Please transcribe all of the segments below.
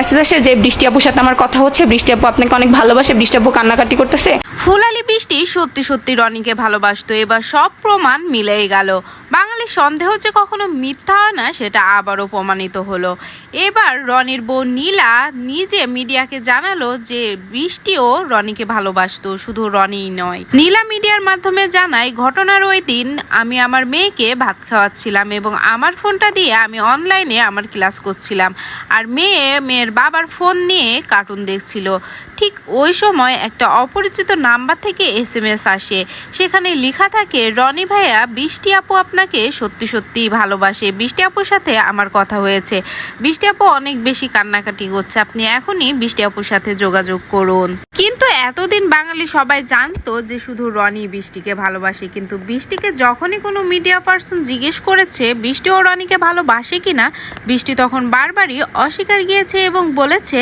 Message আসে যে বৃষ্টি আপুর সাথে আমার কথা হচ্ছে, বৃষ্টি আপু আপনাকে অনেক ভালোবাসে, বৃষ্টি আপু কান্নাকাটি করতেছে। ফুলালি বৃষ্টি সত্যি সত্যি রনিকে ভালোবাসতো। এবার সব প্রমাণ মিলেই গেল। বাঙালির সন্দেহ যে কখনো মিথ্যা হয় না সেটা আবারও প্রমাণিত হলো। এবার রনির বউ নীলা নিজে মিডিয়াকে জানালো যে বৃষ্টিও রনিকে ভালোবাসতো, শুধু রনিই নয়। নীলা মিডিয়ার মাধ্যমে জানায়, ঘটনার ওই দিন আমি আমার মেয়েকে ভাত খাওয়াচ্ছিলাম এবং আমার ফোনটা দিয়ে আমি অনলাইনে আমার ক্লাস করছিলাম, আর মেয়ের বাবার ফোন নিয়ে কার্টুন দেখছিল। ঠিক ওই সময় একটা অপরিচিত নাম্বার থেকে SMS আসে। সেখানে লেখা থাকে, রনি ভাইয়া, বৃষ্টি আপু আপনাকে সত্যি সত্যিই ভালোবাসে, বৃষ্টি আপুর সাথে আমার কথা হয়েছে, বৃষ্টি আপু অনেক বেশি কান্নাকাটি করছে, আপনি এখনই বৃষ্টি আপুর সাথে যোগাযোগ করুন। কিন্তু এতদিন বাঙালি সবাই জানতো যে শুধু রনি বৃষ্টিকে ভালোবাসে, কিন্তু বৃষ্টিকে যখনই কোনো মিডিয়া পার্সন জিজ্ঞেস করেছে বৃষ্টি ও রনিকে ভালোবাসে কিনা, বৃষ্টি তখন বারবারই অস্বীকার গিয়েছে এবং বলেছে,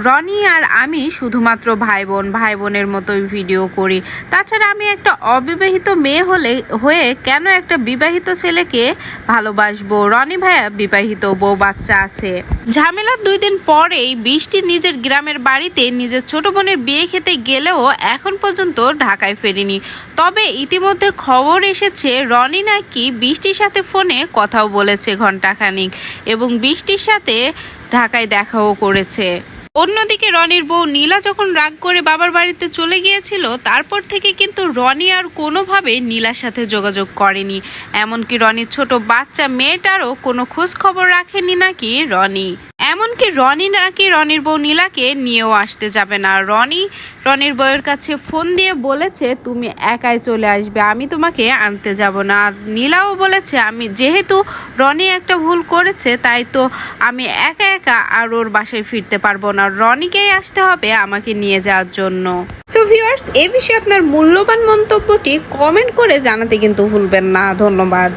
রনি আর আমি শুধুমাত্র ভাই বোনের মতোই ভিডিও করি। তাছাড়া আমি একটা অবিবাহিত মেয়ে হয়ে কেন একটা বিবাহিত ছেলেকে ভালোবাসবো? রনি ভাইয়া বিবাহিত, বউ বাচ্চা আছে। ঝামেলার 2 দিন পরেই বৃষ্টি নিজের গ্রামের বাড়িতে নিজের ছোট বোনের বিয়ে খেতে গেলেও এখন পর্যন্ত ঢাকায় ফেরেনি। তবে ইতিমধ্যে খবর এসেছে রনি নাকি বৃষ্টির সাথে ফোনে কথাও বলেছে ঘন্টাখানিক এবং বৃষ্টির সাথে ঢাকায় দেখাও করেছে। অন্যদিকে রনির বউ নীলা যখন রাগ করে বাবার বাড়িতে চলে গিয়েছিল, তারপর থেকে কিন্তু রনি আর কোনোভাবে নীলার সাথে যোগাযোগ করেনি। এমনকি রনির ছোট বাচ্চা মেয়েটারও কোনো খোঁজ খবর রাখেনি নাকি রনি। এমনকি রনি নাকি রনির বউ নীলাকে নিয়েও আসতে যাবে না। রনির বউয়ের কাছে ফোন দিয়ে বলেছে, তুমি একাই চলে আসবে, আমি তোমাকে আনতে যাব না। আর নীলাও বলেছে, আমি যেহেতু রনি একটা ভুল করেছে, তাই তো আমি একা একা আর ওর বাসায় ফিরতে পারবো না, রনিকেই আসতে হবে আমাকে নিয়ে যাওয়ার জন্য। সো ভিউয়ার্স, এই বিষয়ে আপনার মূল্যবান মন্তব্যটি কমেন্ট করে জানাতে কিন্তু ভুলবেন না। ধন্যবাদ।